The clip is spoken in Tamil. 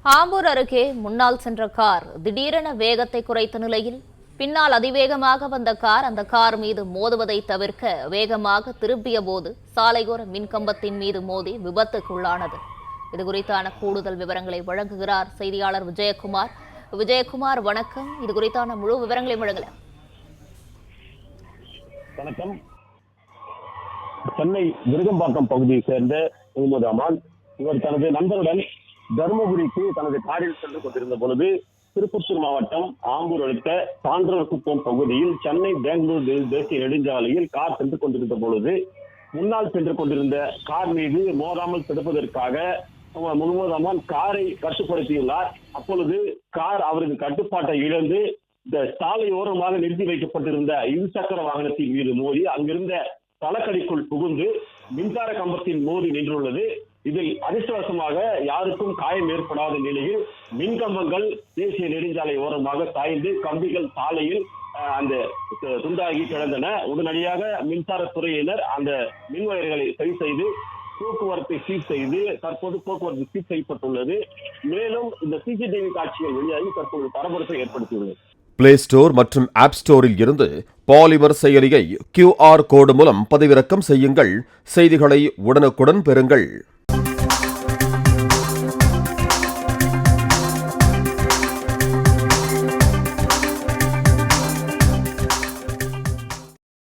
ஆம்பூர் அருகே முன்னால் சென்ற கார் திடீரென வேகத்தை குறைத்த நிலையில் பின்னால் அதிவேகமாக வந்த கார் அந்த கார் மீது மோதுவதை தவிர்க்க வேகமாக திரும்பிய போது சாலையோர மின்கம்பத்தின் மீது மோதி விபத்துக்குள்ளானது. இதுகுறித்தான கூடுதல் விவரங்களை வழங்குகிறார் செய்தியாளர் விஜயகுமார். விஜயகுமார், வணக்கம். இதுகுறித்தான முழு விவரங்களை வழங்கலாம். வணக்கம். சென்னை விருகம்பாக்கம் பகுதியை சேர்ந்த முகமது அமான் இவர் தனது நண்பருடன் தருமபுரிக்கு தனது காரில் சென்று கொண்டிருந்த பொழுது திருப்பத்தூர் மாவட்டம் ஆம்பூர் அடுத்த சான்றோர்குப்பம் பகுதியில் சென்னை பெங்களூர் தேசிய நெடுஞ்சாலையில் கார் சென்று கொண்டிருந்த பொழுது முன்னால் சென்று கொண்டிருந்த கார் மீது மோதாமல் தடுப்பதற்காக முகமது அமான் காரை கட்டுப்படுத்தியுள்ளார். அப்பொழுது கார் அவரது கட்டுப்பாட்டை இழந்து இந்த சாலையோரமாக நிறுத்தி வைக்கப்பட்டிருந்த இருசக்கர வாகனத்தின் மீது மோதி அங்கிருந்த தலக்கடிக்குள் புகுந்து மின்சார கம்பத்தில் மோதி நின்றுள்ளது. இதில் அதிர்ஷ்டவசமாக யாருக்கும் காயம் ஏற்படாத நிலையில் மின்கம்பங்கள் தேசிய நெடுஞ்சாலை ஓரமாக சாய்ந்து கம்பிகள் சாலையில் அந்த துண்டாகி கிடந்தன. உடனடியாக மின்சாரத்துறையினர் அந்த மின்வயர்களை சரி செய்து போக்குவரத்தை சீர் செய்து தற்போது போக்குவரத்து சீர் செய்யப்பட்டுள்ளது. மேலும் இந்த சிசிடிவி காட்சிகள் வெளியாகி தற்போது பரபரப்பை ஏற்படுத்தியுள்ளது. பிளே ஸ்டோர் மற்றும் ஆப் ஸ்டோரில் இருந்து பாலிமர் செயலியை QR கோடு மூலம் பதிவிறக்கம் செய்யுங்கள். செய்திகளை உடனுக்குடன் பெறுங்கள்.